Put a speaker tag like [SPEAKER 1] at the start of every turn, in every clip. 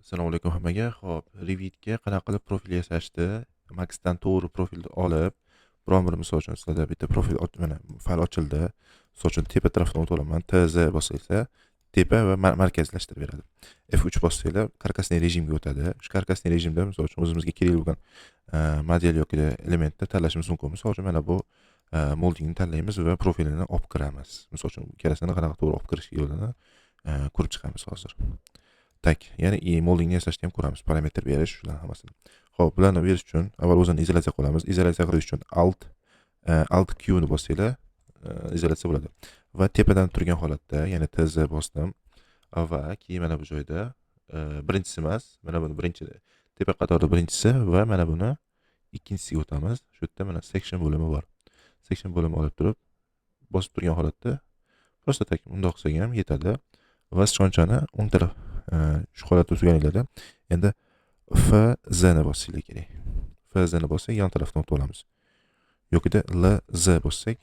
[SPEAKER 1] Assalomu alaykum hammaga. Xo'p, Revitga qanaqa qilib profil yasashni, Maxdan to'g'ri profilni olib, biron bir misol uchun sizlarda bitta profil mana fayl ochildi. Misol uchun tepa tarafdan o'tib olaman. TZ bosilsa, tepa va markazlashtirib beradi. F3 bossanglar karkasniy rejimga o'tadi. Shu karkasniy rejimda misol uchun o'zimizga kerak bo'lgan model yoki elementni tanlashimiz mumkin. Misol uchun mana bu moldingni tanlaymiz va profilini olib kiramiz. Misol uchun ikkalasini qanaqa to'g'ri olib kirish yo'lini ko'rib chiqamiz hozir. Tak, ya'ni moldingni yasashni ham ko'ramiz, parametr berish shular hammasini. Xo'p, bularni berish uchun avval o'zini izolyatsiya qilamiz. Izolyatsiya qilish uchun Alt Q ni bossanglar, izolyatsiya bo'ladi. Va tepadan turgan holatda, ya'ni TZ bosdim va keyin mana bu joyda birinchisi emas, mana buni birinchi tepa qatorda birinchisi va mana buni ikkinchisiga o'tamiz. Shu yerda mana section bo'limi bor. Section bo'limi olib turib, bosib turgan holatda prosta tak bundoq qilsak ham yetadi va sichqonchani o'ng taraf shu holatda turganinglarda endi FZ ni bossanglar kerak. FZ ni bossak yon tarafdan o'tib olamiz. Yo'qida LZ bossak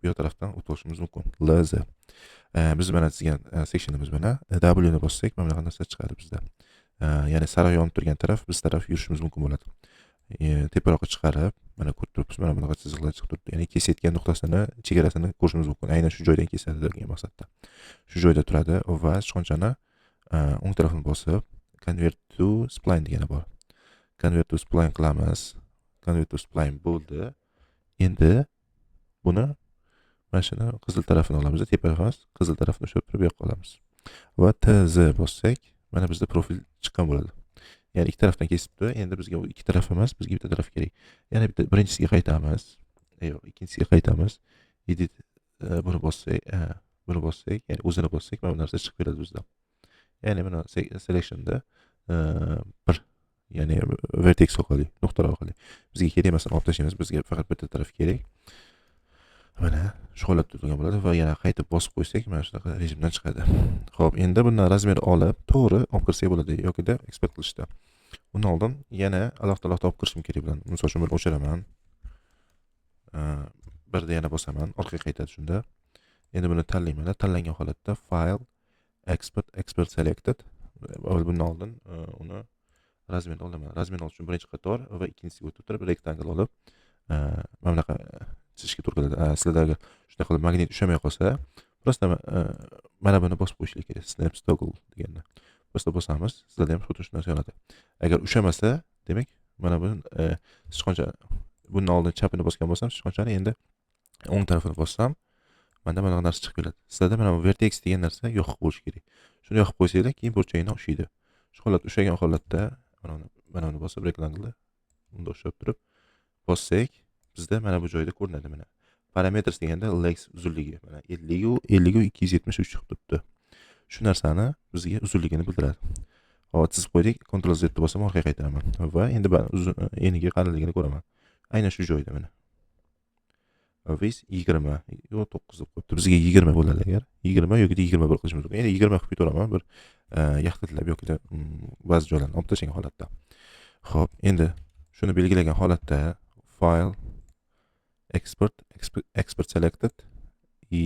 [SPEAKER 1] bu tarafdan o'tib olishimiz mumkin. LZ. Biz mana chizgan sectionimiz mana W ni bossak mana bunaqa narsa chiqadi bizda. Ya'ni sariq yonib turgan taraf biz taraf yurishimiz mumkin bo'ladi. Teparoqqa chiqarib mana ko'rib turibsiz, mana bunaqa chiziqlar chiqib turibdi. Ya'ni kesayotgan nuqtasini, chegarasini ko'rishimiz mumkin. Aynan shu joydan kesadi degan maqsadda. Shu joyda turadi va sichqonchani o'ng tarafini bosib convert to spline degani bor. Convert to spline qilamiz. Convert to spline bo'ldi. Endi buni mana shuni qizil tarafini olamiz, tepa emas, qizil tarafini ushlab turib bu yoqqa olamiz. Va TZ bossak, mana bizda profil chiqqan bo'ladi. Ya'ni ikki tarafdan kesibdi. Endi bizga u ikki taraf emas, bizga bitta taraf kerak. Yana bitta birinchisiga qaytamiz. Ikkinchisiga qaytamiz. Edit buni bossak, ya'ni o'zini bossak, mana bu narsa chiqib keladi bizda. Ya'ni mana selectionda bir ya'ni vertex orqali, nuqtalar orqali bizga kerak emasini olib tashlaymiz. Bizga faqat bitta taraf kerak. Mana shu holatda turgan bo'ladi va yana qaytib bosib qo'ysak, mana shunaqa rejimdan chiqadi. Xo'p, endi bundan razmer olib, to'g'ri olib kirsak bo'ladi yoki-da eksport qilishda. Undan oldin yana alohida olib kirishim kerak bilan. Misol uchun buni o'chiraman. Birda yana bosaman, orqaga qaytadi shunda. Endi buni tanlayman. Tanlangan holatda file export selected. Avval bundan oldin uni razmerni olaman. Razmerni olish uchun birinchi qator va ikkinchisiga o'tib turib rectangle olib, mana bunaqa chizishga to'g'ri keladi. Sizlarda shunday qilib magnit ushamay qolsa, prosta mana buni bosib qo'yishlik kerak. Snap toggle deganni. Prosta bosamiz, sizlarda ham xuddi shu narsa yonadi. Agar ushamasa, demak, mana buni sichqoncha bundan oldin chapini bosgan bo'lsam, sichqonchani endi o'ng tarafini bossam, mana bunaqa narsa chiqib keladi. Sizlarda mana bu vertex degan narsa yo'q bo'lishi kerak. Shuni yoqib qo'ysanglar, keyin burchagini ushlaydi. Shu holat ushlagan holatda mana uni bosib rectangle unda ushlab turib bossak, bizda mana bu joyda ko'rinadi mana. Parameters deganda legs uzunligi mana 50 273 chiqib turibdi. Shu narsani bizga uzunligini bildiradi. Hozir chizib qo'ydik, Ctrl Z bosam orqaga qaytaraman va endi eniga qalinligini ko'raman. Aynan shu joyda mana. Vis 20 yo 9 deb qo'yibdi. Bizga 20 bo'ladi agar 20 yoki 21 qilishimiz mumkin. Endi 20 qilib qo'yaman bir yaxtatlab yoki ba'zi joylarni olib tashlagan holatda. Xo'p, endi shuni belgilagan holatda file export selected и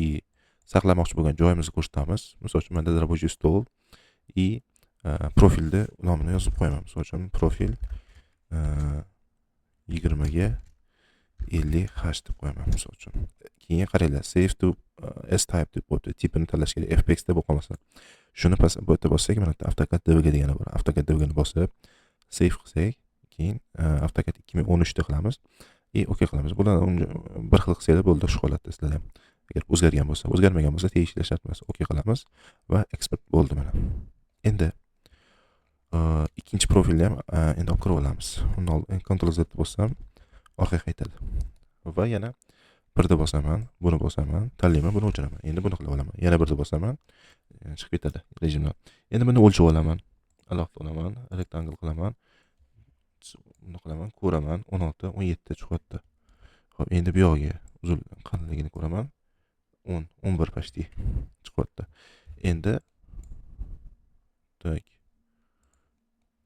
[SPEAKER 1] saqlamoqchi bo'lgan joyimizni ko'rsatamiz. Misol uchun menda рабочий stol и profilda nomini yozib qo'yaman. Misol uchun profil 20 ga 50h deb qo'yaman misol uchun. Keyin qaranglar, save to s type deb qo'yibdi. Tipini tanlash kerak. fpx deb qolmasin. Shuni bu yerda bossak, mana AutoCAD DVG degani bor. AutoCAD DVG ni bosib save qilsak, keyin AutoCAD 2013 da qilamiz. OK qilamiz. Bularni bir xil qilsanglar bo'ldi shu holatda sizlar ham. Agar o'zgargan bo'lsa, o'zgarmagan bo'lsa tegishli shart emas. OK qilamiz va eksport bo'ldi mana. Endi ikkinchi profilni ham endi olib kirib olamiz. Undan oldin Ctrl Z bossam orqaga qaytadi. Va yana birda bosaman, buni bosaman, tanlayman, buni o'chiraman. Endi buni qilib olaman. Yana birda bosaman, chiqib ketadi rejimdan. Endi buni o'lchab olaman. Alohida olaman, rectangle qilaman. Buni qilaman, ko'raman, 16, 17 chiqyapti. Xo'p, endi bu yoqqa uzun qalinligini ko'raman. 10, 11 почти chiqyapti. Endi tak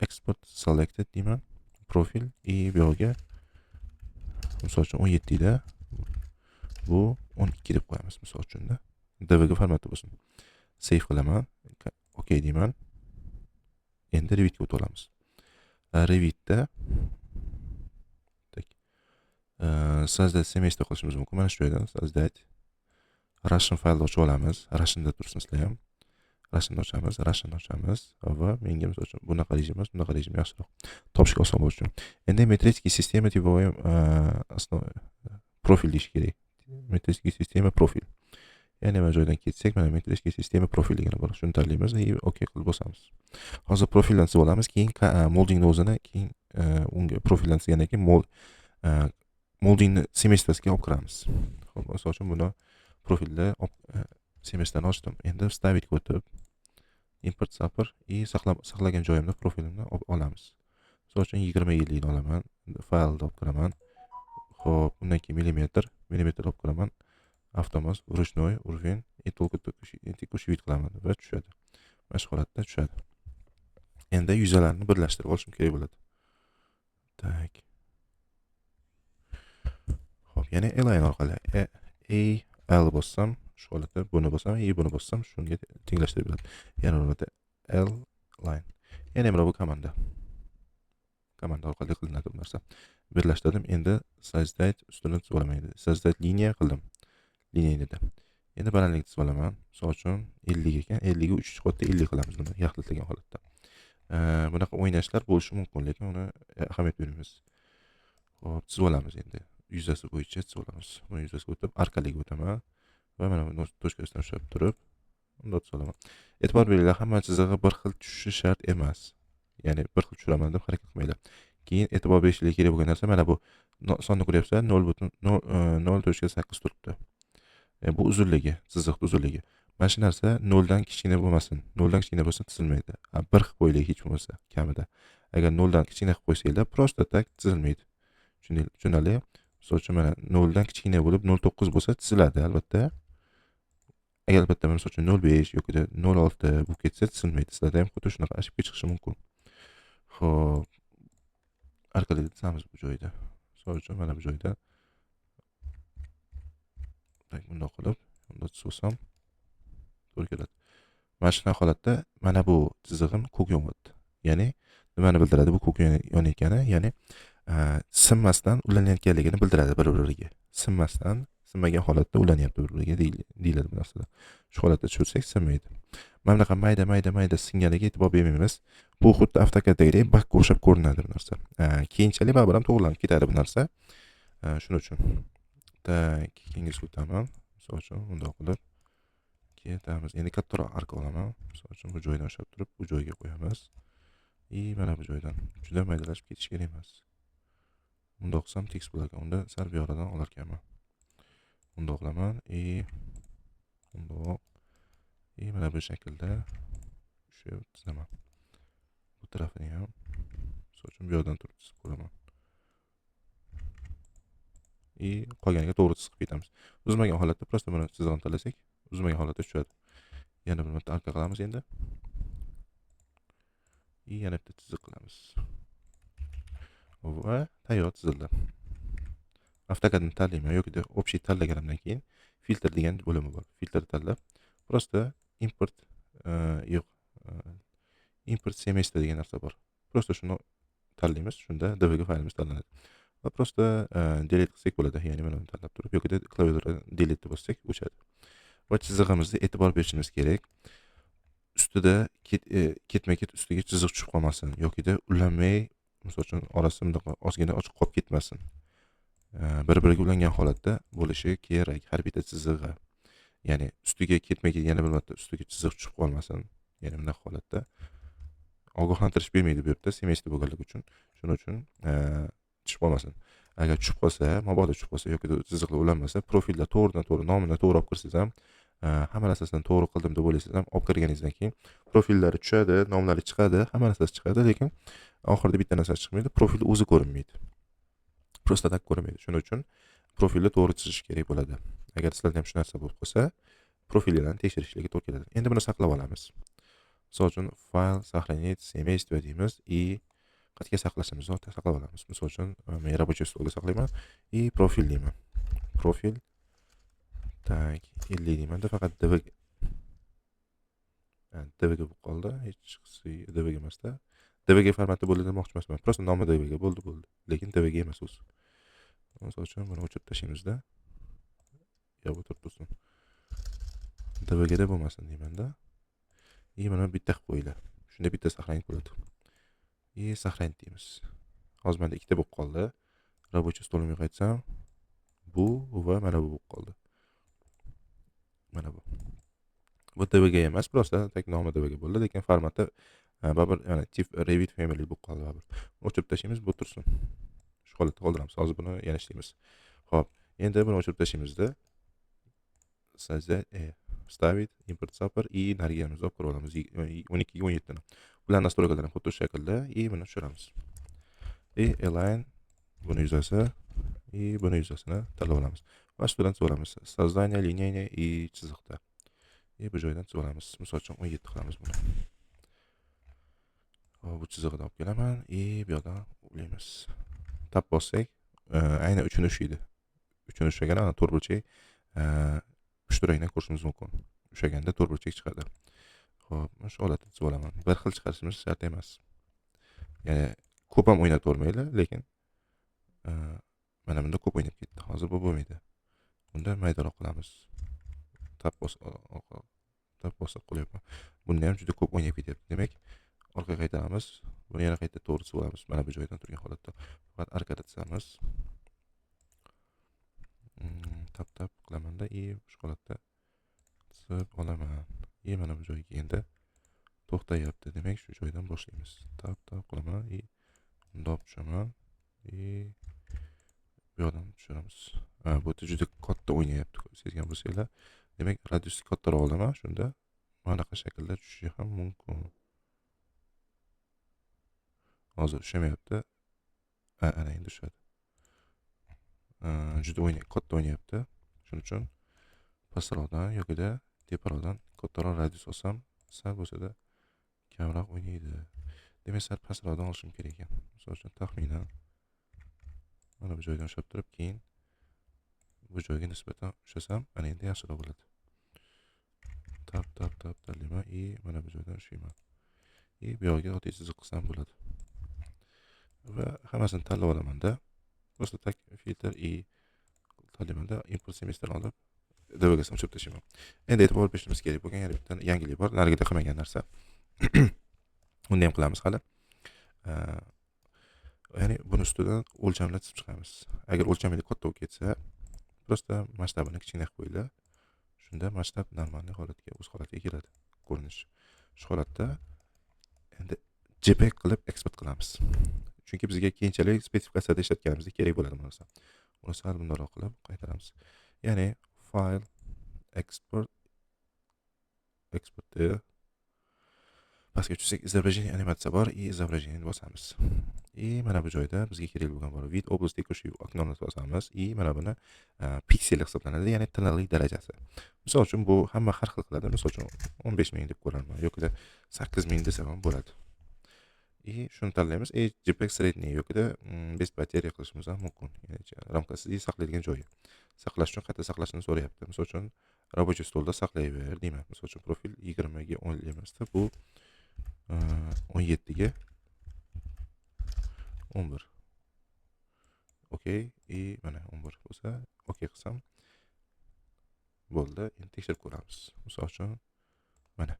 [SPEAKER 1] export selected deyman. Profil bu yoqqa misol uchun 17 da bu 12 deb qo'yamiz misol uchun DVG formatda bo'lsin. Save qilaman. OK deyman. Endi Revitga o'tib olamiz. Revitda sozdать semestr qilishimiz mumkin. Mana shu joyda sozdать Russian faylni ochib olamiz. Russian'da tursin sizlar ham. Russian'ni ochamiz va menga misol uchun bunaqa rejim yaxshiroq. Topishga oson bo'lishi uchun. Endi metrisskiy sistema tipoviy profil deyish kerak. Metrisskiy sistema profil. Yana mana joydan ketsak, mana metrisskiy sistema profil degan bor. Shuni tanlaymiz va OK qilib bosamiz. Hozir profildan chizib olamiz, keyin moldingni o'zini, keyin unga profildan chizgandan keyin moldingni semestrasiga olib kiramiz. Xo'p, misol uchun buni profilda semestrni ochdim. Endi stavitga o'tib import sapr saqlagan joyimda profilimni olamiz. Misol uchun 20 ni olaman. Faylni olib kiraman. Xo'p, undan keyin millimetr olib kiraman. Avtomat вручной уровень и только tekush vид qilaman va tushadi. Mana shu holatda tushadi. Endi yuzalarni birlashtirib olishim kerak bo'ladi. Tak. Xo'p, yana align orqali L bossam, shu holatda buni bossam, buni bossam, shunga tenglashtirib beradi. Yana holatda L line. Yana mana bu komanda orqali qilinadi bu narsa. Birlashtirdim. Endi sozdать ustini chizib olaman. Sozdать liniya qildim. Liniyada. Endi balandlikni chizib olaman. Misol uchun 50 ekan, 50 ga 3 qavatda 50 qilamiz buni yaxlitlagan holatda. Bunaqa o'ynashlar bo'lishi mumkin, lekin uni ahamiyat bermaymiz. Xo'p, chizib olamiz endi. Yuzasi bo'yicha chizib olamiz. Buni yuzasiga o'tib, arkaliga o'taman va mana bu tochkasidan ushlab turib, unda chizib olaman. E'tibor beringlar, hamma chizig'i bir xil tushishi shart emas. Ya'ni bir xil tushiraman deb harakat qilmanglar. Keyin e'tibor berishingiz kerak bo'lgan narsa mana bu sonni ko'ryapsizlar, 0.0.8 turibdi. Bu uzunligi, chiziqning uzunligi. Mana shu narsa 0 dan kichkina bo'lmasin. 0 dan kichkina bo'lsa chizilmaydi. 1 qilib qo'yaylik hech bo'lmasa kamida. Agar 0 dan kichkina qilib qo'ysanglar, prosta tak chizilmaydi. Tushunarli? Misol uchun mana 0 dan kichkina bo'lib 0.9 bo'lsa chiziladi albatta. Agar albatta misol uchun 0.5 yoki 0.6 bu ketsa chizilmaydi. Sizlarda ham xuddi shunaqa ashib chiqishi mumkin. Xo'p. Arkali chizamiz bu joyda. Misol uchun mana bu joyda bundoq qilib, unda chizsam to'g'ri keladi. Mana shunday holatda mana bu chizig'im ko'k yonyapti. Ya'ni nimani bildiradi bu ko'k yonayotgani? Ya'ni sinmasdan ulanayotganligini bildiradi bir-biriga. Sinmagan holatda ulanyapti bir-biriga deyiladi bu narsada. Shu holatda tushirsak sinmaydi. Mana bunaqa mayda singaniga e'tibor bermaymiz. Bu xuddi avtokadagidek bakka o'xshab ko'rinadi bu narsa. Keyinchalik baribir ham to'g'rilanib ketadi bu narsa. Shuning uchun tak, keyingisini o'taman. Misol uchun bundoq qilib ketamiz. Endi kattaroq arka olaman. Misol uchun bu joydan ushlab turib, bu joyga qo'yamiz. Mana bu joydan juda maydalashib ketish kerak emas. Bundoq qilsam tekst bo'lar. Unda sal bu yoqdan olar ekanman. Bundoq qilaman. Bundoq. Mana bu shaklda shu chizaman. Bu tarafini ham misol uchun bu yoqdan turib chizib ko'raman. Qolganiga to'g'ri chizib ketamiz. Uzmagan holatda prosta buni chizig'ini tanlasak, uzmagan holatda tushadi. Yana bir marta arka qilamiz endi. Yana bitta chiziq qilamiz. Va tayyor chizildi. Avtokadni tanlayman yoki общий tanlaganimdan keyin filtr degan bo'limi bor. Filtr tanlab, prosta import semestr degan narsa bor. Prosta shuni tanlaymiz, shunda dvg faylimiz tanlanadi. Va prosta delete qilsak bo'ladi. Ya'ni mana buni tanlab turib yoki klaviaturada delete deb bossak o'chadi. Va chizig'imizga e'tibor berishimiz kerak. Ustida ketma-ket ustiga chiziq tushib qolmasin yoki ulanmay, misol uchun orasida ozgina ochiq qolib ketmasin. Bir-biriga ulangan holatda bo'lishi kerak har bitta chizig'i. Ya'ni ustiga ketma-ket yana bir marta ustiga chiziq tushib qolmasin. Ya'ni bunday holatda ogohlantirish bermaydi bu yerda semestr bo'lganligi uchun. Shuning uchun tushib qolmasin. Agar tushib qolsa, mabodo tushib qolsa yoki chiziqlar ulanmasa, profilda to'g'ridan-to'g'ri nomini to'g'ri olib kirsangiz ham, hamma narsasini to'g'ri qildim deb o'ylaysiz ham, olib kirganingizdan keyin profillari tushadi, nomlari chiqadi, hamma narsasi chiqadi, lekin oxirida bitta narsa chiqmaydi, profil o'zi ko'rinmaydi. Prosta tak ko'rinmaydi. Shuning uchun profilni to'g'ri chizish kerak bo'ladi. Agar sizlarda ham shu narsa bo'lib qolsa, profillarni tekshirishligi to'g'ri keladi. Endi buni saqlab olamiz. Misol uchun fayl сохранить семейство deymiz qayerga saqlashimizni saqlab olamiz. Misol uchun men рабочий stolga saqlayman profil deyman. Profil tak 50 deyman. Faqat dvg bo'lib qoldi. Hech dvg emasda. dvg formatda bo'ldi demoqchi emasman. Просто nomi dvg bo'ldi. Lekin dvg emas o'zi. Misol uchun buni o'chirib tashlaymizda. Yo, o'tirib tursin. dvg da bo'lmasin deymanda. Mana bitta qilib qo'yinglar. Shunda bitta saqlanib bo'ladi. Saqlanib deymiz. Hozir menda ikkita bo'lib qoldi. Рабочий stolimga qaytsam, bu va mana bu bo'lib qoldi. Mana bu. Bu dvg emas, просто tak nomi dvg bo'ldi, lekin formatda baribir mana TIFF Revit Family bo'lib qoldi baribir. O'chirib tashlaymiz, bu tursin. Shu holatda qoldiramiz. Hozir buni yana ishlaymiz. Xo'p, endi buni o'chirib tashlaymizda ставить import zapper и nariga olib kirib olamiz 12 ga 17 ni. Bularning nastroykalarni xuddi shu shaklda buni tushiramiz. Align buni yuzasi buni yuzasini tanlab olamiz. Va ustidan chizamiz. Создание линейный и chiziqda. Bu joydan chizamiz. Misol uchun 17 qilamiz buni. Hop, bu chiziqni olib kelaman bu yoqdan ulaymiz. Tab bossak, aynan uchini ushlaydi. Uchini ushlagan ana to'rtburchak uchta rangdan ko'rishimiz mumkin. Ushlaganda to'rtburchak chiqadi. Xo'p, mana shu holatda chizib olaman. Bir xil chiqarishimiz shart emas. Ya'ni ko'p ham o'ynatavermaydi, lekin mana bunda ko'p o'ynab ketdi. Hozir bu bo'lmaydi. Bunda maydaroq qilamiz. Tab bosib qo'yapman. Bunda ham juda ko'p o'ynab ketyapti. Demak, orqaga qaytaramiz. Buni yana qayta to'g'ri chizib olamiz. Mana bu joydan turgan holatda. Faqat arkada chizamiz. Tab qilamanda shu holatda chizib olaman. Mana bu joyga endi to'xtayapti. Demak, shu joydan boshlaymiz. Tab qilaman bundoq tushaman. Bu yoqdan tushiramiz. Bu juda katta o'ynayapti, sezgan bo'lsanglar. Demak, radiusni kattaroq olaman. Shunda manaqa shaklda tushishi ham mumkin. Hozir tushamayapti. Ana endi tushadi. Juda katta o'ynayapti. Shuning uchun pastroqdan yo'qida teparoqdan kattaroq radius olsam, sal bo'lsa-da kamroq o'ynaydi. Demak, sal pastroqdan olishim kerak ekan. Misol uchun taxminan mana bu joydan ushlab turib, keyin bu joyga nisbatan ushlasam, ana endi yaxshiroq bo'ladi. Tab tanlayman mana bu joydan ushlayman. Bu yoqqa oddiy chiziq qilsam bo'ladi. Va hammasini tanlab olamanda. Просто tak filtr tanlaymanda, import semestr olib dvgasini o'chirib tashlayman. Endi e'tibor berishimiz kerak bo'lgan yana bitta yangilik bor, narigida qilmagan narsa. Uni ham qilamiz hali. Ya'ni buni ustidan o'lchamlar chizib chiqamiz. Agar o'lchamingiz katta bo'lib ketsa, просто masshtabini kichkina qilib qo'yinglar. Shunda masshtab normal holatga, o'z holatiga keladi. Ko'rinish. Shu holatda endi JPEG qilib eksport qilamiz. Chunki bizga keyinchalik spesifikatsiyada ishlatganimizda kerak bo'ladi bu narsa. Uni sal bundoq qilib qaytaramiz. Ya'ni file export pastga tushsak изображение animatsiya bor, изображение bosamiz. Mana bu joyda bizga kerak bo'lgan bor. Vid область tekush oknoni bosamiz. Mana buni piksel hisoblanadi, ya'ni tiniqlik darajasi. Misol uchun bu hamma har xil qiladi. Misol uchun 15000 deb ko'raman yoki 8000 desam ham bo'ladi. Shuni tanlaymiz. JPEG средний yoki без потери qilishimiz ham mumkin. Ya'ni ramkasida saqlaydigan joyi. Saqlash uchun qayerda saqlashni so'rayapti. Misol uchun рабочий stolda saqlayver deyman. Misol uchun profil 20 ga 10 emasda, bu 17 ga 11. Okey, mana 11 bo'lsa, okey qilsam bo'ldi. Endi tekshirib ko'ramiz. Misol uchun mana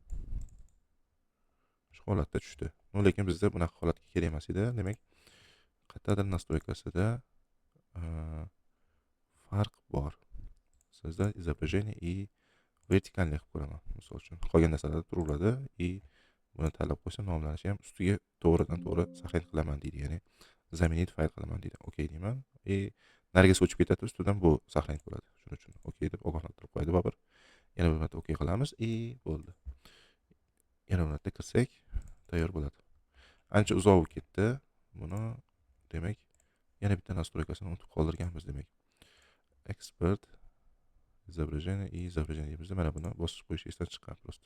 [SPEAKER 1] shu holatda tushdi. Lekin bizda bunaqa holatga kerak emas edi. Demak, qayerdadir настройкасida farq bor. Sizda изображение и vertikalni qilib ko'raman. Misol uchun qolgan narsalar turaveradi buni tanlab qo'ysam, nomlanishi ham ustiga to'g'ridan-to'g'ri saqlanib qilaman deydi. Ya'ni zaminit fayl qilaman deydi. Okey deyman. Nariga o'chib ketadi, ustidan bu saqlanib bo'ladi. Shuning uchun okey deb ogohlantirib qo'yadi baribir. Yana bir marta okey qilamiz bo'ldi. Yana bir marta kirsak, tayyor bo'ladi. Ancha uzoq bo'lib ketdi. Buni demak yana bitta настройкасini unutib qoldirganmiz demak. Export изображение deymiz. Mana buni bosib qo'yish esdan chiqqan просто.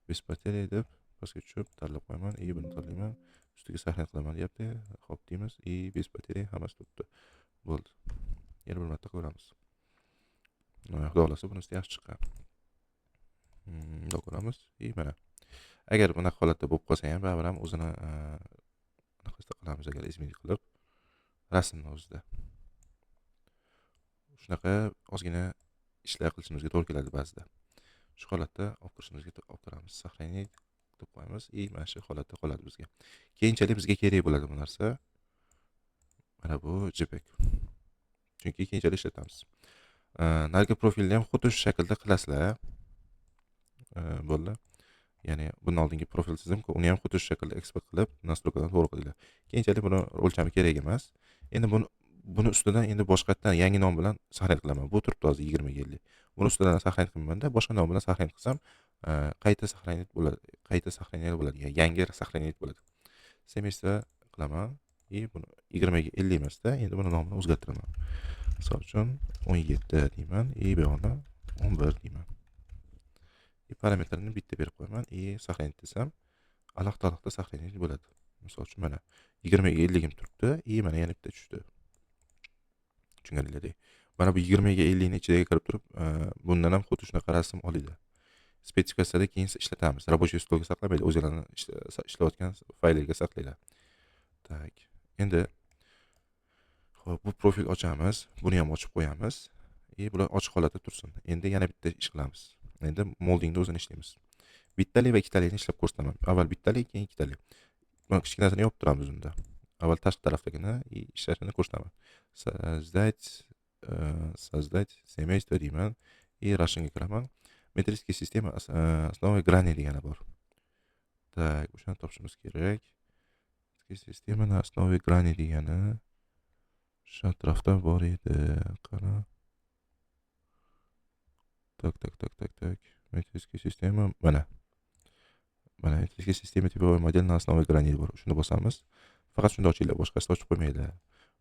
[SPEAKER 1] Без потери deb pastga tushib tanlab qo'yaman. Buni tanlayman. Ustiga saqlanib qilaman deyapti. Xo'p deymiz. Без потери hammasi turibdi. Bo'ldi. Yana bir marta ko'ramiz. Xudo xolasa buni yaxshi chiqqan. Bundoq ko'ramiz. Mana Agar bunaqa holatda bo'lib qolsa ham baribir ham o'zini anaqasida qilamiz agar izmit qilib rasmni o'zida. Shunaqa ozgina ishlar qilishimizga to'g'ri keladi ba'zida. Shu holatda olib kirishimizga olib turamiz. Сохранить deb qo'yamiz. Mana shu holatda qoladi bizga. Keyinchalik bizga kerak bo'ladi bu narsa. Mana bu JPEG. Chunki keyinchalik ishlatamiz. Narigi profilni ham xuddi shu shaklda qilasizlar. Bo'ldi. Ya'ni bundan oldingi profil tizimku, uni ham xuddi shu shaklda eksport qilib, nastroykadan to'g'ri qilinglar. Keyinchalik buni o'lchami kerak emas. Endi buni ustidan endi boshqatdan yangi nom bilan saqlanib qilaman. Bu turibdi hozir 20 ga 50. Buni ustidan saqlanib qilmanda, boshqa nom bilan saqlanib qilsam, qayta saqlanib bo'ladi. Qayta saqlanib bo'ladi. Yangi saqlanib bo'ladi. Semestra qilaman. Buni 20 ga 50 emasda, endi buni nomini o'zgartiraman. Misol uchun 17 deyman, bu yoqni 11 deyman. Parametrni bitta berib qo'yaman. Saqlanib desam, alohida saqlanib bo'ladi. Misol uchun mana 20 ga 50 gim turibdi, mana yana bitta tushdi. Tushunganinglardek. Mana bu 20 ga 50 ning ichiga kirib turib, bundan ham xuddi shunaqa rasm oladi. Spetsifikatsiyada keyin ishlatamiz. Рабочий stolga saqlamaydi, o'zingizlarning ishlayotgan fayllarga saqlaylar. Tak. Endi xo'p, bu profil ochamiz. Buni ham ochib qo'yamiz. Bular ochiq holatda tursin. Endi yana bitta ish qilamiz. Endi moldingni o'zini ishlaymiz. Bittalik va ikkitalikni ishlab ko'rsataman. Avval bittalik, keyin ikkitalik. Buni kichkinasini yopib turamiz unda. Avval tashqi tarafdagini ishlashini ko'rsataman. Создать семейство deyman. Russian'ga kiraman. Metrическая система основой грани degani bor. Так, o'shani topishimiz kerak. Sistema na основе грани degani shu atrofda bor edi. Qara. Так. Метрическая система mana. Mana metrisskiy sistema tipoviy model na основе грани bor. Shuni bosamiz. Faqat shunda ochinglar, boshqasini ochib qo'ymaydi.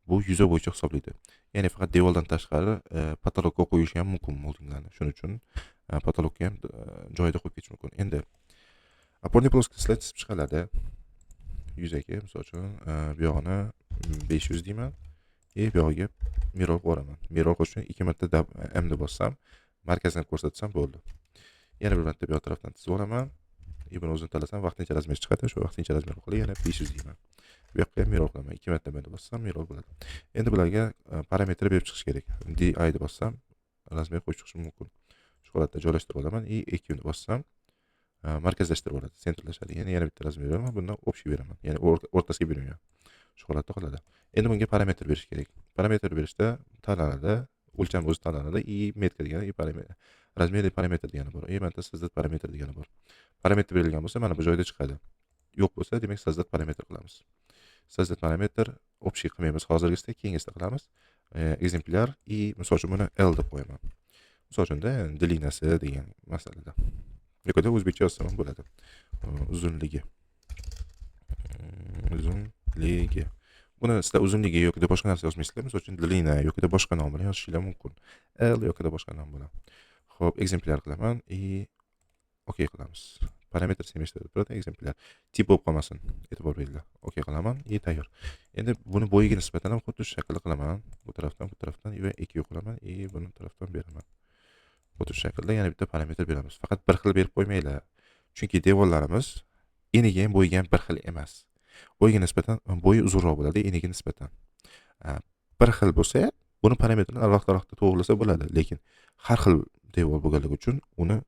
[SPEAKER 1] Bu yuza bo'yicha hisoblaydi. Ya'ni faqat devordan tashqari patologga qo'yish ham mumkin moldinglarni. Shuning uchun patologga ham joyida qo'yib ketish mumkin. Endi опорный плоскостьlar chizib chiqiladi. Yuzaga, misol uchun, bu yog'ini 500 deyman. Bu yog'iga mirror qo'raman. Mirror qo'shib 2 marta M deb bossam, markazini ko'rsatsam bo'ldi. Yana bir marta bu tarafdan chizib olaman. Buni o'zim tanlasam vaqtincha razmer chiqadi. Shu vaqtincha razmer orqali yana 500 deyman. Bu yoqqa ham mirror qilaman. 2 marta buni bossam mirror bo'ladi. Endi bularga parametr berib chiqish kerak. DI deb bossam razmer qo'yib chiqish mumkin. Shu holatda joylashtirib olaman. EQ deb bossam markazlashtirib oladi, sentrlashadi. Yana bitta razmer beraman, bundan общий beraman. Ya'ni o'rtasiga bermayman. Shu holatda qoladi. Endi bunga parametr berish kerak. Parametr berishda tanlanadi, o'lcham o'zi tanlanadi. Metka degani parametr, razmer parametr degani bor. Mana so'zlat parametr degani bor. Parametr berilgan bo'lsa, mana bu joyda chiqadi. Yo'q bo'lsa, demak so'zlat parametr qilamiz. So'zlat parametr общий qilmaymiz hozirgisida, keyingisida qilamiz. Ekzemplyar misol uchun buni L deb qo'yaman. Misol uchun длинасы degan masalada. Yo'qda o'zbekcha yozsam bo'ladi. Uzunligi. Buni sizlar uzunligi yo'qda boshqa narsa yozmaysizlar. Misol uchun длина yo'qda boshqa nom bilan yozishingiz mumkin. L yo'qda boshqa nom bilan. Xo'p, ekzemplyar qilaman. OK qilamiz. Parametr semestr deb turadi, ekzemplyar. Tip bo'lib qolmasin. E'tibor beringlar. OK qilaman. Tayyor. Endi buni bo'yiga nisbatan ham xuddi shu shaklda qilaman. Bu tarafdan va EQ qilaman. Buni tarafdan beraman. Xuddi shu shaklda yana bitta parametr beramiz. Faqat bir xil berib qo'ymaylar. Chunki devorlarimiz eniga ham bo'yiga ham bir xil emas. Bo'yiga nisbatan bo'yi uzunroq bo'ladi, eniga nisbatan. Bir xil bo'lsa, buni parametrini alohida to'g'rilasa bo'ladi, lekin har xil devor bo'lganligi uchun uni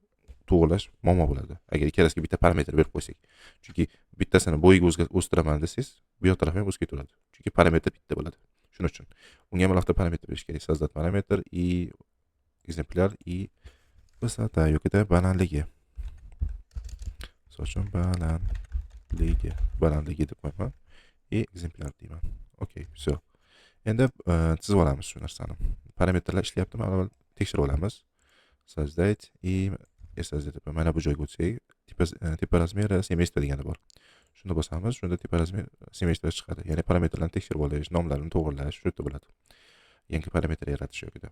[SPEAKER 1] to'g'rilash muammo bo'ladi. Agar ikkalasiga bitta parametr berib qo'ysak. Chunki bittasini bo'yiga o'stiraman desangiz, bu yoq taraf ham o'zgarib turadi. Chunki parametr bitta bo'ladi. Shuning uchun unga ham alohida parametr berish kerak. So'zlat parametr ekzemplyar vысота yo'qida balandligi. Misol uchun balandligi deb qo'yaman. Ekzemplyar deyman. OK, все. Endi chizib olamiz shu narsani. Parametrlar ishlayaptimi? Avval tekshirib olamiz. Создать mana bu joyga o'tsak, tipa razmeri semestr degani bor. Shunda bosamiz, shunda tipa razmer semestr chiqadi. Ya'ni parametrlarni tekshirib olish, nomlarini to'g'rilash, shu yerda bo'ladi. Yangi parametr yaratish yo'qida.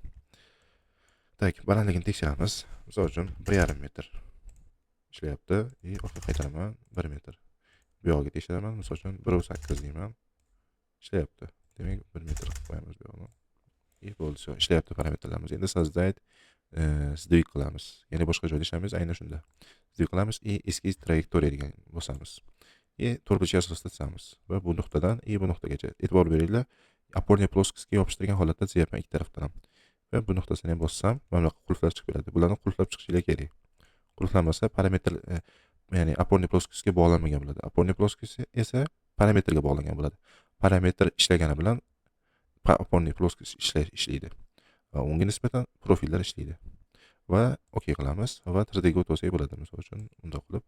[SPEAKER 1] Tak, balandligini tekshiramiz. Misol uchun 1,5 metr ishlayapti. Orqa qaytaraman 1 metr. Bu yoqqa tekshiraman. Misol uchun 1,8 deyman. Ishlayapti. Demak 1 metr qilib qo'yamiz bu yoqni. Bo'ldi, ishlayapti parametrlarimiz. Endi sozdать sdvig qilamiz. Ya'ni boshqa joyda ishlaymiz, aynan shunda. Sdvig qilamiz и eskiz trayektoriya degan bosamiz. to'rtburchak asosida chizamiz va bu nuqtadan bu nuqtagacha e'tibor beringlar. Опорный плоскостьga yopishtirgan holatda chizyapman ikki tarafdan ham. Va bu nuqtasini ham bossam, mana bunaqa qulflar chiqib keladi. Bularni qulflab chiqishlari kerak. Qulflanmasa parametr ya'ni опорный плоскостьga bog'lanmagan bo'ladi. Опорный плоскость esa parametrga bog'langan bo'ladi. Parametr ishlagani bilan опорный плоскость ishlaydi. Va unga nisbatan profillar ishlaydi. Va OK qilamiz va 3D ga o'tsak bo'ladi. Misol uchun bunday qilib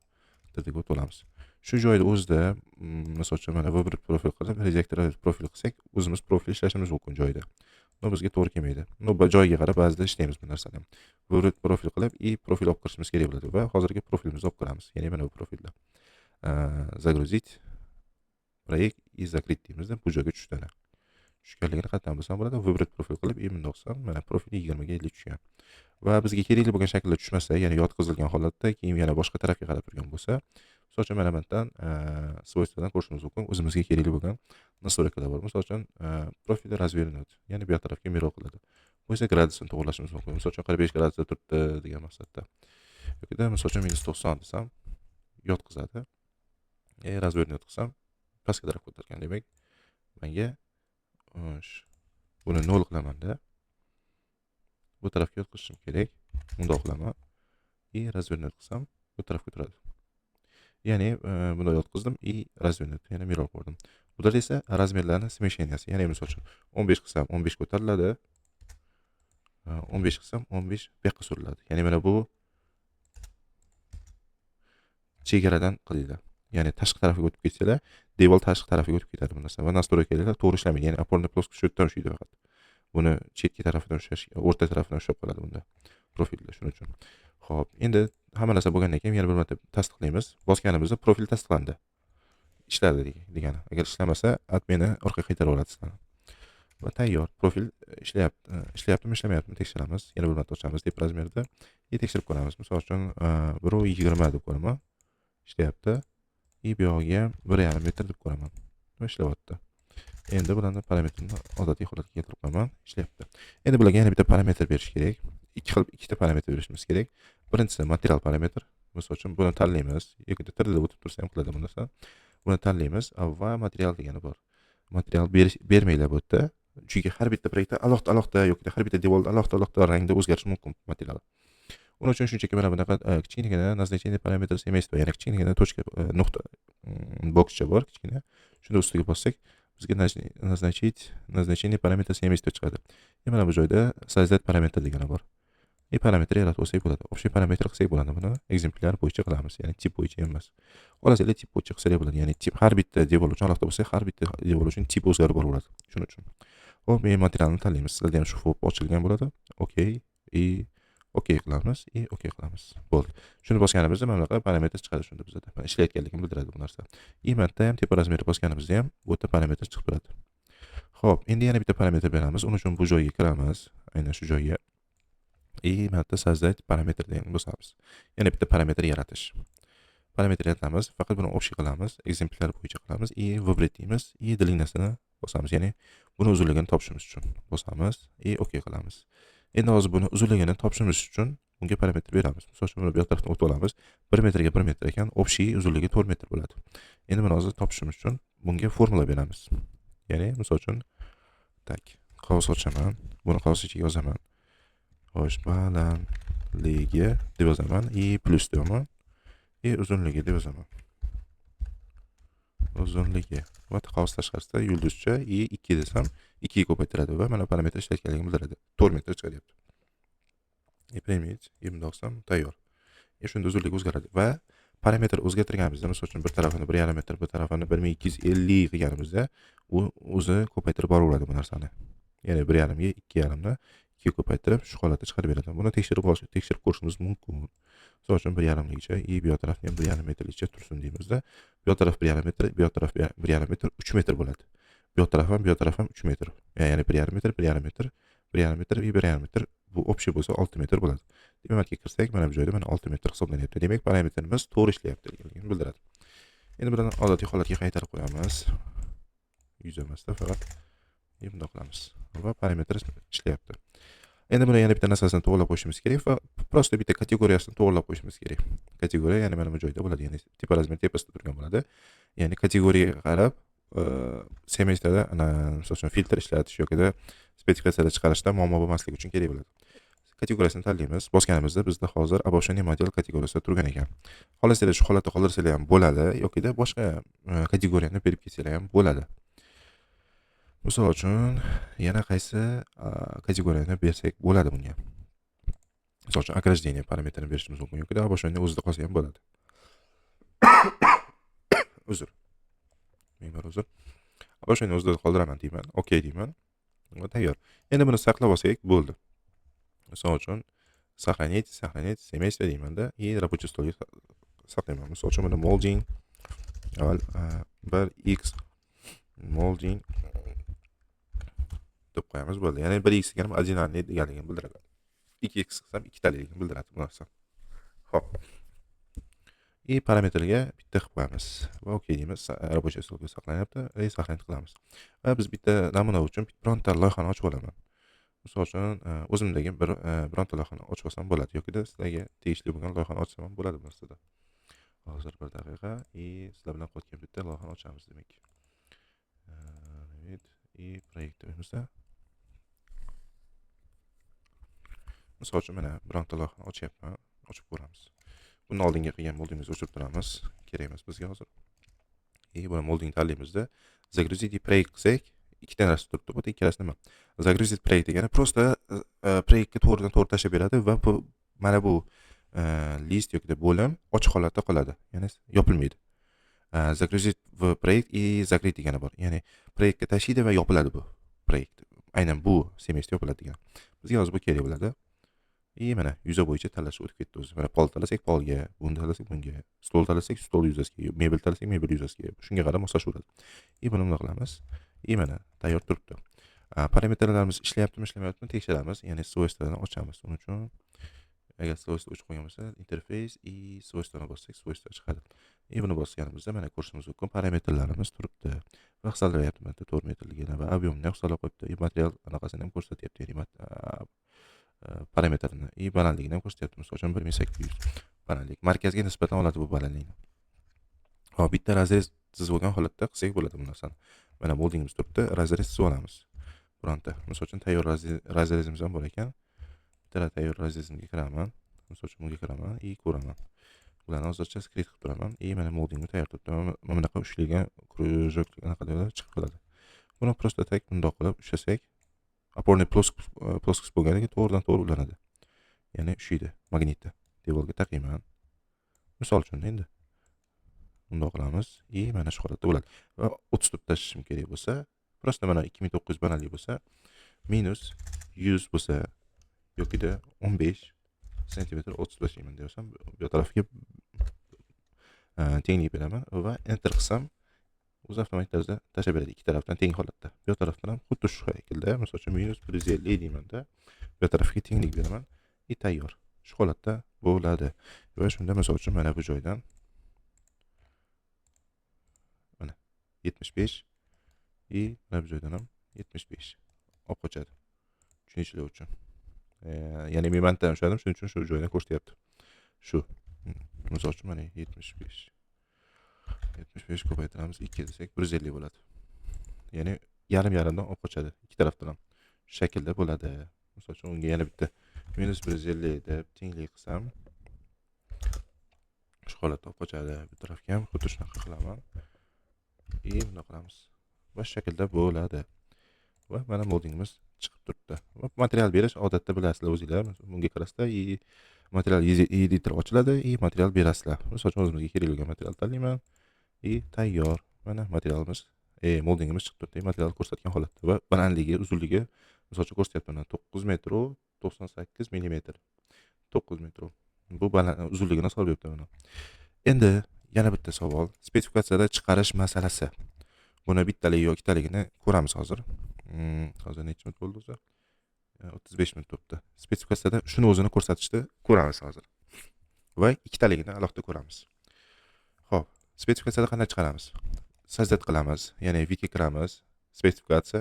[SPEAKER 1] 3D ga o'tamiz. Shu joyda o'zida misol uchun mana Word profil qilib, redaktor profil qilsak, o'zimiz profil ishlashimiz mumkin joyda. Bu bizga to'g'ri kelmaydi. Joyiga qarab ba'zida ishlaymiz bu narsani. Word profil qilib profil olib kirishimiz kerak bo'ladi va hozirgi profilimizni olib kiramiz. Ya'ni mana bu profilda. Загрузить proyekt и закрыть deymizda bu joyga tushdi. Tushganligini qayerdan bilsam bo'ladi? Word profil qilib bunday qilsam, mana profil 20 ga 50 tushgan. Va bizga kerakli bo'lgan shaklda tushmasa, ya'ni yotqizilgan holatda, keyin yana boshqa tarafga qarab turgan bo'lsa, misol uchun mana bundan свойствоdan ko'rishimiz mumkin. O'zimizga kerakli bo'lgan настройкалар bor. Misol uchun profil развернуть, ya'ni bu yoq tarafga mirror qiladi. Bu esa gradusini to'g'rilashimiz mumkin. Misol uchun 45 gradusda turibdi degan maqsadda. Yo'qda misol uchun -90 desam, yotqizadi. Развернуть qilsam, pastga taraf ko'targan. Demak, menga buni 0 qilaman-da. Bu tarafga yotqizishim kerak. Bunday qilaman. Развернуть qilsam, bu tarafga turadi. Ya'ni bunday yotqizdim развернуть, ya'ni mirror qo'ydim. Bular esa razmerlarning смещенияsi. Ya'ni misol uchun 15 qilsam 15 ko'tariladi. 15 qilsam 15 bu yoqqa suriladi. Ya'ni mana bu chegaradan qilinglar. Ya'ni tashqi tarafiga o'tib ketsalar, devor tashqi tarafiga o'tib ketadi bu narsa. Va настройкалар to'g'ri ishlamaydi. Ya'ni опорный плоскость shu yerdan ushlaydi faqat. Buni chetki tarafidan ushlash, o'rta tarafidan ushlab qoladi bunda. Profilda shuning uchun. Xo'p, endi hamma narsa bo'lgandan keyin yana bir marta tasdiqlaymiz. Bosganimizda profil tasdiqlandi. Ishladi degani. Agar ishlamasa, admini orqaga qaytarib oladi sizlarni. Va tayyor. Profil ishlayaptimi, ishlamayaptimi tekshiramiz. Yana bir marta ochamiz deb razmerda tekshirib ko'ramiz. Misol uchun 1.20 deb qo'yaman. Ishlayapti. Bu yog'iga 1.5 metr deb qo'yaman. Va ishlayapti. Endi bularni parametrini odatiy holatga keltirib qo'yaman. Ishlayapti. Endi bularga yana bitta parametr berish kerak. Ikkita parametr berishimiz kerak. Birinchisi material parametr. Misol uchun buni tanlaymiz. Yoki 3D o'tib tursa ham qiladi bu narsa. Buni tanlaymiz va material degani bor. Material bermaylar bu yerda. Chunki har bitta proyektda alohida yoki har bitta devorda alohida rangda o'zgarishi mumkin material. Uning uchun shunchaki mana bunaqa kichkinagina назначение parametr semeyство, ya'ni kichkinagina точка nuqta bokscha bor, kichkina. Shuni ustiga bossak, bizga назначение parametr semeyство chiqadi. Mana bu joyda создать parametr degani bor. Parametr yaratib olsak bo'ladi. Общий parametr qilsak bo'ladi buni. Ekzemplyar bo'yicha qilamiz, ya'ni tip bo'yicha emas. Xolasizlar tip bo'yicha qilsak bo'ladi. Ya'ni tip har bitta devor uchun alohida bo'lsa, har bitta devor uchun tip o'zgarib boraveradi. Shuning uchun. Hop, materialni tanlaymiz. Sizlarda ham shu fob ochilgan bo'ladi. OK OK qilamiz, OK qilamiz. Bo'ldi. Shuni bosganimizda mana bunaqa parametr chiqadi shunda bizda. Ishlayotganligini bildiradi bu narsa. Mana ham tepa razmeri bosganimizda ham bu yerda parametr chiqib turadi. Xo'p, endi yana bitta parametr beramiz. Uning uchun bu joyga kiramiz. Aynan shu joyga. Mana yerda создать parametr degan bosamiz. Yana bitta parametr yaratish. Parametr yaratamiz. Faqat buni общий qilamiz. Ekzemplyar bo'yicha qilamiz. Выбрать deymiz. Длиннасini bosamiz. Ya'ni buni uzunligini topishimiz uchun bosamiz. OK qilamiz. Endi hozir buni uzunligini topishimiz uchun bunga parametr beramiz. Misol uchun buni bu yoq tarafdan o'tib olamiz. 1 metrga 1 metr ekan, общий uzunligi 4 metr bo'ladi. Endi buni hozir topishimiz uchun bunga formula beramiz. Ya'ni misol uchun qog'oz ochaman, buni qog'oz ichiga yozaman. Xo'sh, balandligi deb yozaman, plus deyman, uzunligi deb yozaman. Uzunligi va qog'oz tashqarisida yulduzcha 2 desam 2 ga ko'paytiradi va mana parametr ishlayotganligini bildiradi. 4 metr chiqaryapti. Premet 2090 tayyor. Shunda uzunlik o'zgaradi va parametr o'zgartirganimizda, misol uchun bir tarafini 1.5 metr, bir tarafini 1250 qilganimizda u o'zi ko'paytirib boraveradi bu narsani. Ya'ni 1.5 ga 2.5 ni 2 ga ko'paytirib shu holatda chiqarib beradi. Buni tekshirib ko'rishimiz mumkin. Misol uchun 1.5 ligicha, bu yoq tarafni ham 1.5 metrligicha tursin deymizda. Bu yoq taraf 1.5 metr, bu yoq taraf 1.5 metr, 3 metr bo'ladi. Bu yoq taraf ham 3 metr. Ya'ni 1.5 metr, 1.5 metr, 1.5 metr, 1.5 metr. Bu общий bo'lsa 6 metr bo'ladi. Demakki kirsak, mana bu joyda mana 6 metr hisoblanyapti. Demak, parametrimiz to'g'ri ishlayapti deganligini bildiradi. Endi buni odatiy holatga qaytarib qo'yamiz. Yuz emasda faqat bunday qilamiz. Va parametr ishlayapti. Endi buni yana bitta narsasini to'g'irlab qo'yishimiz kerak va prosta bitta kategoriyasini to'g'irlab qo'yishimiz kerak. Kategoriya ya'ni mana bu joyda bo'ladi, ya'ni tepa razmer tepasida turgan bo'ladi. Ya'ni kategoriyaga qarab semestrda misol uchun filtr ishlatish yoki spetsifikatsiyalar chiqarishda muammo bo'lmasligi uchun kerak bo'ladi. Kategoriyasini tanlaymiz. Bosganimizda bizda hozir обобщение model kategoriyasida turgan ekan. Xohlasanglar shu holatda qoldirsalar ham bo'ladi yokida boshqa kategoriyani berib ketsalar ham bo'ladi. Misol uchun yana qaysi kategoriyani bersak bo'ladi bunga. Misol uchun ограждение parametrini berishimiz mumkin yoki обобщение o'zida qolsa ham bo'ladi. Uzr. Uzr. Обобщение o'zida qoldiraman deyman. OK deyman. Va tayyor. Endi buni saqlab olsak bo'ldi. Misol uchun сохранить semestr deymanda и рабочий stolga saqlayman. Misol uchun buni molding 1x molding deb qo'yamiz bo'ldi. Ya'ni 1x deganim ordinalniy deganligini bildiradi. 2x qilsam 2 taligini bildiradi bu narsa. Xo'p. И parametrga bitta qilib qo'yamiz. Va OK deymiz. Рабочий stolga saqlanyapti. И сохранить qilamiz. Va biz bitta namuna uchun bironta loyihani ochib olaman. Misol uchun o'zimdagi bironta loyihani ochib olsam bo'ladi yoki sizlarga tegishli bo'lgan loyihani ochsam ham bo'ladi bu narsada. Hozir bir daqiqa sizlar bilan qotgan bitta loyihani ochamiz demak. Proyekt deymizda. Misol uchun mana bironta loyihani ochyapman, ochib ko'ramiz. Buni oldinga qilgan moldingimizni o'chirib turamiz. Kerak emas bizga hozir. Buni molding tanlaymizda. Загрузить proyekt qilsak, ikkita narsa turibdi. Bu ikkalasi nima? Загрузить proyekt degani prosta proyektga to'g'ridan to'g'ri tashlab beradi va bu mana bu list yoki bo'lim ochiq holatda qoladi. Ya'ni yopilmaydi. Загрузить в proyekt и закрыть degani bor. Ya'ni proyektga tashlaydi va yopiladi bu proyekt. Aynan bu semestr yopiladi degan. Bizga hozir bu kerak bo'ladi. Mana yuza bo'yicha tanlash o'tib ketdi o'zi. Mana pol tanlasak polga, buni tanlasak bunga, stol tanlasak stol yuzasiga, mebel tanlasak mebel yuzasiga. Shunga qarab moslashaveradi. Buni nima qilamiz? Mana tayyor turibdi. Parametrlarimiz ishlayaptimi, ishlamayaptimi tekshiramiz. Ya'ni svойствоlarni ochamiz. Uning uchun agar svойство o'chib qolgan bo'lsa, interface и svойствоlarni bossak, svойство chiqadi. Buni bosganimizda mana ko'rishimiz mumkin parametrlarimiz turibdi. Va hisoblayapti mana 4 metrligini va объемni hisoblab qo'yibdi. Material anaqasini ham ko'rsatyapti. Ya'ni parametrini balandligini ham ko'rsatyapti. Misol uchun 1800 balandlik. Markazga nisbatan oladi bu balandlikni. Hop, bitta razrez chizib olgan holatda qilsak bo'ladi bu narsani. Mana moldingimiz turibdi, razrez chizib olamiz. Bironta. Misol uchun tayyor razrezimiz ham bor ekan. Bitta tayyor razrezimga kiraman. Misol uchun bunga kiraman ko'raman. Bularni hozircha skript qilib turaman. Mana moldingni tayyor turibdi. Mana bunaqa ushlagan krujok anaqa chiqib qoladi. Buni prosta tak bundoq qilib ushlasak, опорный плоскость bo'lganiga to'g'ridan to'g'ri ulanadi. Ya'ni ushlaydi magnitda. Devorga taqayman. Misol uchun endi bundoq qilamiz. Mana shu holatda bo'ladi. Va 30 deb tashlashim kerak bo'lsa, prosta mana 2900 balandlik bo'lsa, minus 100 bo'lsa yoki 15 sm 30 tashlayman desam, bu tarafga tenglik beraman va enter qilsam, o'zi avtomatik tarzda tashlab beradi ikki tarafdan teng holatda. Bu tarafdan ham xuddi shu shaklda, misol uchun minus 150 deymanda, bu tarafga tenglik beraman. Tayyor. Shu holatda bo'ladi. Va shunda misol uchun mana bu joydan mana 75 mana bu joydan ham 75 olib qochadi. Tushunishlar uchun. Ya'ni men mantdan ushladim, shuning uchun shu joydan ko'rsatyapti. Shu. Misol uchun mana 75 ko'paytiramiz 2 desak 150 bo'ladi. Ya'ni yarim-yarimdan olib qochadi ikki tarafdan ham. Shu shaklda bo'ladi. Misol uchun unga yana bitta minus 150 deb tenglik qilsam, shu holatda olib qochadi. Bu tarafga ham xuddi shunaqa qilaman. Buni qilamiz. Va shu shaklda bo'ladi. Va mana moldingimiz chiqib turibdi. Va material berish odatda bilasizlar o'zingizlar. Bunga kirasizlar, material editor ochiladi, material berasizlar. Misol uchun o'zimizga kerak bo'lgan material tanlayman. Tayyor. Mana materialimiz, moldingimiz chiqib turibdi. Material ko'rsatgan holatda va balandligi, uzunligi misol uchun ko'rsatyapti. 9 metr 98 mm. 9 metr. Bu uzunligini hisoblab beribdi mana. Endi yana bitta savol, spetsifikatsiyada chiqarish masalasi. Buni bittalik yoki ikkitaligini ko'ramiz hozir. Hozir necha minut bo'ldi o'zi? 35 minut bo'libdi. Spetsifikatsiyada shuni o'zini ko'rsatishni ko'ramiz hozir. Va ikkitaligini alohida ko'ramiz. Xo'p, spetsifikatsiyada qanday chiqaramiz? Sozdать qilamiz, ya'ni wiki kiramiz, spetsifikatsiya,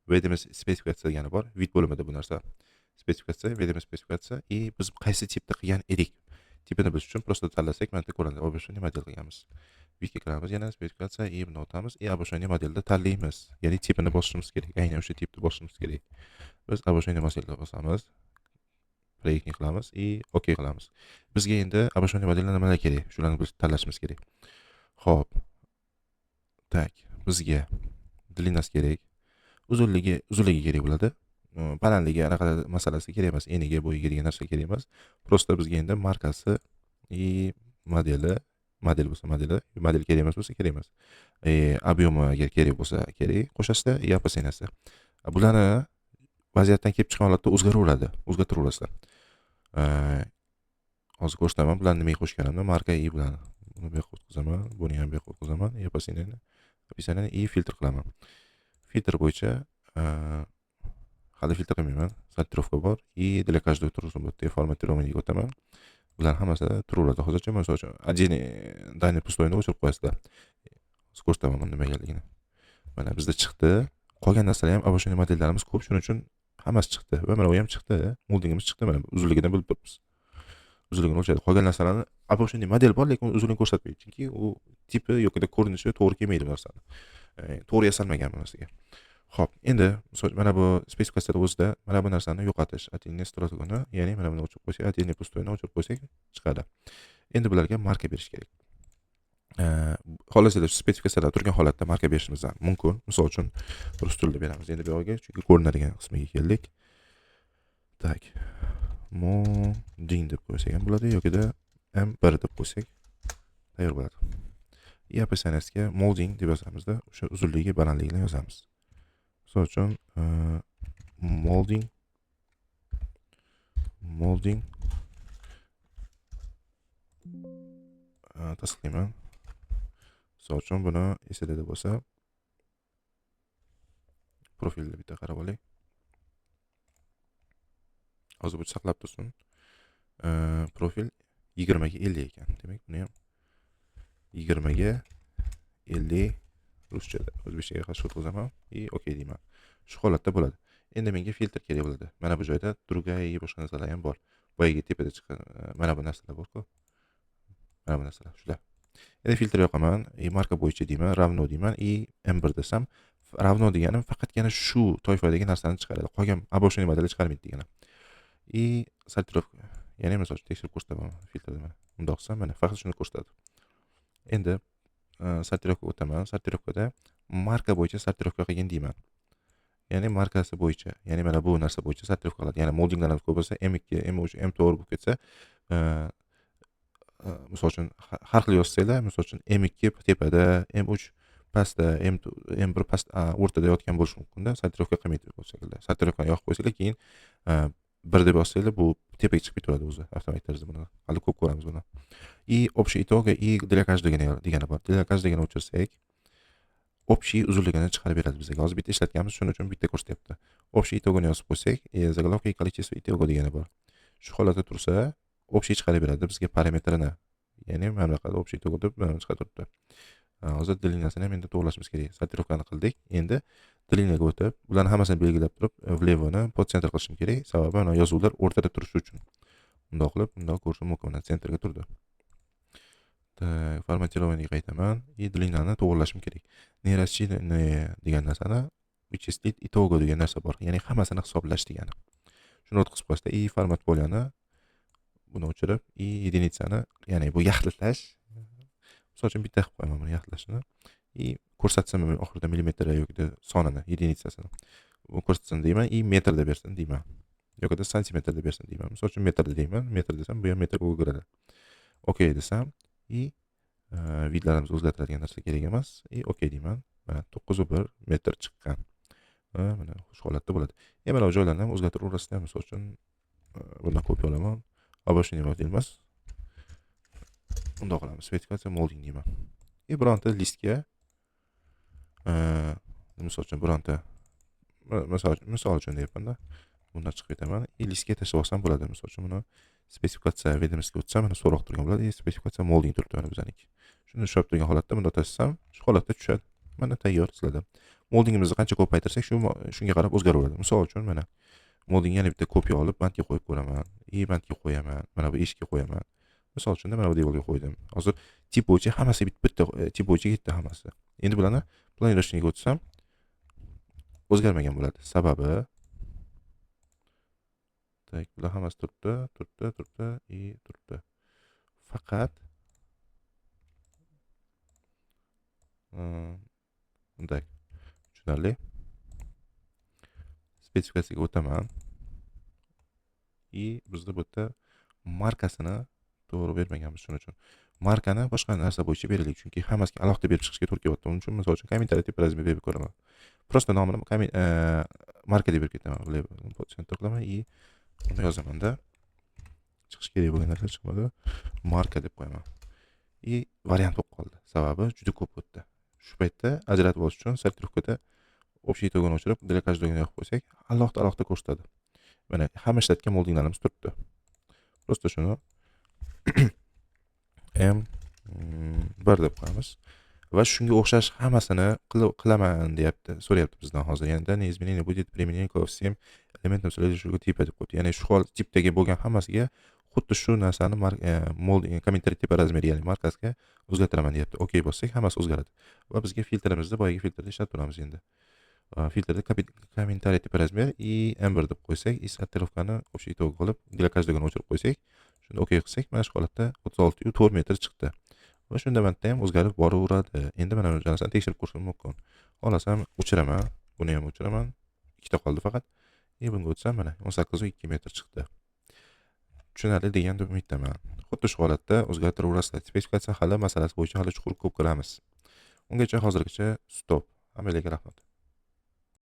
[SPEAKER 1] va deymiz spetsifikatsiya degani bor, vid bo'limida bu narsa. spesifikatsiya, vedoma spesifikatsiya и biz qaysi tipda qilgan edik. Tipini bilish uchun просто tanlasak, mana yerda ko'rinadi. Обошение model qilganmiz. Bitga kiramiz, yana spesifikatsiya и buni o'tamiz. Обошение modelda tanlaymiz. Ya'ni tipini bosishimiz kerak. Aynan o'sha tipni bosishimiz kerak. Biz обошение modelda bosamiz. Proyektni qilamiz и OK qilamiz. Bizga endi обошение modelida nimalar kerak? Shularni biz tanlashimiz kerak. Xo'p. Tak, bizga длинасы kerak. Uzunligi kerak bo'ladi. Balandligi anaqa masalasi kerak emas. Eniga, bo'yiga degan narsa kerak emas. Просто bizga endi markasi и model bo'lsa model kerak emas bo'lsa kerak emas. Объемiga kerak bo'lsa kerak qo'shasizlar и опасенияsi. Bularni vaziyatdan kelib chiqqan holatda o'zgartiraverasizlar. Hozir ko'rsataman bularni nimaga qo'shganimni, marka i bilan buni bu yoqqa o'tkazaman, buni ham bu yoqqa o'tkazaman, описание и filtr qilaman. Filtr bo'yicha hali filtr qilmayman. Sortirovka bor и для каждого turusini formatirovaniyga o'taman. Bular hammasi turaveradi. Hozircha men o'sha отдельный данный пустойni o'chirib qo'yasizlar. Ko'rsataman buni nima ekanligini. Mana bizda chiqdi. Qolgan narsalar ham обошение modellarimiz ko'p, shuning uchun hammasi chiqdi. Va mana u ham chiqdi. Moldingimiz chiqdi. Mana uzunligidan bilib turibmiz. Uzunligini o'lchaydi. Qolgan narsalarni обошение model bor, lekin uzunligini ko'rsatmaydi. Chunki u tipi yoki ko'rinishi to'g'ri kelmaydi bu narsani. To'g'ri yasalmagan bu narsaga. Xo'p, endi mana bu spesifikatsiyada o'zida mana bu narsani yo'qotish, отдельный строчканы, ya'ni mana buni o'chirib qo'ysak, отдельный пустойni o'chirib qo'ysak chiqadi. Endi bularga marka berish kerak. Xolasida spesifikatsiyada turgan holatda marka berishimiz ham mumkin. Misol uchun rus tilida beramiz. Endi bu yerga chunki ko'rinadigan qismiga keldik. Tak. Molding deb qo'ysak ham bo'ladi yoki M1 deb qo'ysak tayyor bo'ladi. И описаниesiga molding deb yozamizda, o'sha uzunligi, balandligini yozamiz. Misol uchun molding tasdiqlayman. Misol uchun buni esida bo'lsa profilni bitta qarab olaylik. Hozir bu saqlab tursin. Profil 20 ga 50 ekan. Demak, buni ham 20 ga 50 ruschada o'zbekchaga qarshi o'tkazaman и OK deyman. Shu holatda bo'ladi. Endi menga filtr kerak bo'ladi. Mana bu joyda другая boshqa narsalar ham bor. Boyaga tepada chiqqan mana bu narsalar bor-ku. Mana bu narsalar shular. Endi filtr yoqaman, marka bo'yicha deyman, ravno deyman и M1 desam, ravno deganim faqatgina shu toifadagi narsani chiqaradi. Qolgan обошение modeli chiqarmaydi degani. И sortirovka, ya'ni misol uchun tekshirib ko'rsataman filtrda mana. Bundoq qilsam mana faqat shuni ko'rsatadi. Endi sortirovka o'taman. Sortirovkada marka bo'yicha sortirovka qilgin deyman. Ya'ni markasi bo'yicha, ya'ni mana bu narsa bo'yicha sortirovka qiladi. Ya'ni moldinglarimiz ko'p bo'lsa M2, M3, M4 bo'lib ketsa, misol uchun har xil yozsanglar, misol uchun M2 tepada, M3 pastda, M1 past o'rtada yotgan bo'lishi mumkin-da, sortirovka qilmaydi bu shaklda. Sortirovkani yoqib qo'ysanglar, keyin 1 deb yozsanglar, bu tepaga chiqib ketaveradi o'zi avtomatik tarzda buni. Hali ko'p ko'ramiz buni. И общий итог и для каждого degani bor. Для каждого o'chirsak, общий uzunligini chiqarib beradi bizga. Hozir bitta ishlatganmiz, shuning uchun bitta ko'rsatyapti. Общий итогini yozib qo'ysak, заголовка и количество итога degani bor. Shu holatda tursa, общий chiqarib beradi bizga parametrini. Ya'ni mana bunaqa общий итог deb chiqarib turibdi. Hozir длинасini ham endi to'g'rilashimiz kerak. Sortirovkani qildik. Endi длинаga o'tib, bularni hammasini belgilab turib, влевoni pod center qilishim kerak. Sababi mana yozuvlar o'rtada turishi uchun. Bundoq qilib, bundoq ko'rishim mumkin. Sentrga turdi. Formatirованиеga qaytaman и длинani to'g'rilashim kerak. Нейросчитание degan narsani вычислить итого degan narsa bor. Ya'ni hammasini hisoblash degani. Shuni o'tkazib qo'yasizlar и format polani buni o'chirib и единицani, ya'ni bu yaxlitlash. Misol uchun bitta qilib qo'yaman buni yaxlitlashni и ko'rsatsam oxirida millimetr yoki sonini, единицасini. Bu ko'rsatsin deyman и metrda bersin deyman. Yoki santimetrda bersin deyman. Misol uchun metrda deyman. Metr desam, bu ham metrga o'giradi. OK desam и vidlarimizni o'zgartiradigan narsa kerak emas. OK deyman. Mana 9.1 metr chiqqan. Mana shu holatda bo'ladi. Mana bu joylarni ham o'zgartirib o'rasizlar. Misol uchun bundan kopiya olaman. Обошение model emas. Bundoq qilamiz. Spesifikatsiya molding deyman. Bironta listga misol uchun bironta misol uchun deyapman-da. Bundan chiqib ketaman. Listga tashlab olsam bo'ladi. Misol uchun buni spesifikatsiya vedomostiga o'tsam, mana so'roq turgan bo'ladi. Spesifikatsiya molding turibdi mana bizaniki. Shuni ushlab turgan holatda bunda tashlasam, shu holatda tushadi. Mana tayyor sizlarda. Moldingimizni qancha ko'paytirsak, shunga qarab o'zgaraveradi. Misol uchun mana molding yana bitta kopiya olib bandga qo'yib ko'raman. Bandga qo'yaman. Mana bu eshikka qo'yaman. Misol uchun mana bu devorga qo'ydim. Hozir tip bo'yicha hammasi bitta tip bo'yicha ketdi hammasi. Endi bularni planirashniga o'tsam o'zgarmagan bo'ladi. Sababi bular hammasi turibdi. Turibdi. Faqat bunday tushunarli. Spesifikatsiyaga o'taman. Bizda bu yerda markasini to'g'ri bermaganmiz shuning uchun. Markani boshqa narsa bo'yicha beraylik, chunki hammasiga alohida berib chiqishga to'g'ri kelyapti. Uning uchun misol uchun kommentariy tip razmer berib ko'raman. Prosta nomini marka deb berib ketaman. Center qilaman buni yozaman-da. Chiqish kerak bo'lgan narsa chiqmadi. Marka deb qo'yaman. Variant bo'lib qoldi. Sababi juda ko'p o'tdi. Shu paytda ajratib olish uchun sortirovkada общий итогini o'chirib, для каждого yoqib qo'ysak, alohida ko'rsatadi. Mana hamma ishlatgan moldinglarimiz turibdi. Prosta shuni M1 deb qo'yamiz va shunga o'xshash hammasini qilaman deyapti, so'rayapti bizdan hozir. Ya'ni данное изменение будет применение ко всем элементам следующего типа deb qo'ydi. Ya'ni shu xil tipdagi bo'lgan hammasiga xuddi shu narsani molding kommentariy tipi razmeri, ya'ni markasiga o'zgartiraman deyapti. Okey bossak, hammasi o'zgaradi. Va bizga filtrimizda boyagi filtrda ishlab turamiz endi. Filtrda kommentariy tipi razmer M1 deb qo'ysak, sortirovkani общий итог qilib, для каждого o'chirib qo'ysak, shunda okey qilsak, mana shu holatda 36.4 metr chiqdi. Va shunda bandda ham o'zgarib boraveradi. Endi mana bu narsani tekshirib ko'rishim mumkin. Xohlasam o'chiraman, buni ham o'chiraman. Ikkita qoldi faqat. Bunga o'tsam mana 18.2 metr chiqdi. Tushunarli degan umiddaman. Xuddi shu holatda o'zgartiraverasizlar. Spesifikatsiya hali masalasi bo'yicha hali chuqur ko'p kiramiz. Ungacha hozirgacha stop. Hammalarga rahmat.